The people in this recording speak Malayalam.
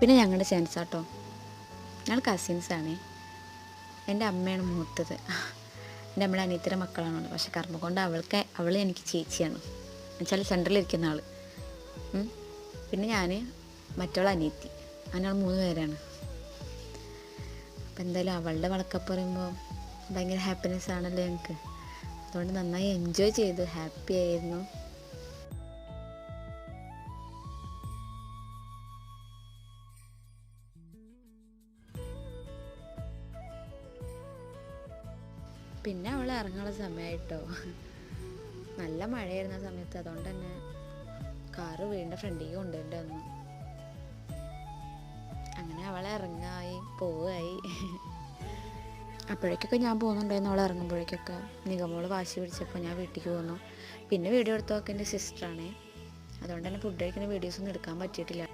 പിന്നെ ഞങ്ങളുടെ ചാൻസാട്ടോ, ഞങ്ങൾ കസിൻസാണേ. എൻ്റെ അമ്മയാണ് മൂത്തത്. എൻ്റെ അമ്മയുടെ അനിയത്തിയുടെ മക്കളാണുള്ളത്. പക്ഷെ കർമ്മ കൊണ്ട് അവൾ എനിക്ക് ചേച്ചിയാണ്, എന്നുവെച്ചാൽ സെൻറ്ററിലിരിക്കുന്ന ആൾ. പിന്നെ ഞാൻ, മറ്റുള്ള അനിയത്തി, അങ്ങനെ 3 പേരാണ്. അപ്പം എന്തായാലും അവളുടെ വളക്കപ്പ് പറയുമ്പോൾ ഭയങ്കര ഹാപ്പിനെസ് ആണല്ലോ ഞങ്ങൾക്ക്. അതുകൊണ്ട് നന്നായി എൻജോയ് ചെയ്തു, ഹാപ്പി ആയിരുന്നു. പിന്നെ അവൾ ഇറങ്ങാനുള്ള സമയമായിട്ടോ. നല്ല മഴയായിരുന്ന സമയത്ത്, അതുകൊണ്ട് തന്നെ കാറ് വീടിൻ്റെ ഫ്രണ്ടിലേക്ക് കൊണ്ടുവരേണ്ടി വന്നു. അങ്ങനെ അവളെ ഇറങ്ങായി പോവായി. അപ്പോഴേക്കൊക്കെ ഞാൻ പോകുന്നുണ്ടായിരുന്നു. അവൾ ഇറങ്ങുമ്പോഴേക്കൊക്കെ നിഗമോള് വാശി പിടിച്ചപ്പോൾ ഞാൻ വീട്ടിലേക്ക് പോന്നു. പിന്നെ വീഡിയോ എടുത്തൊക്കെ എൻ്റെ സിസ്റ്ററാണേ. അതുകൊണ്ട് തന്നെ ഫുഡ് കഴിക്കുന്ന വീഡിയോസൊന്നും എടുക്കാൻ പറ്റിയിട്ടില്ല.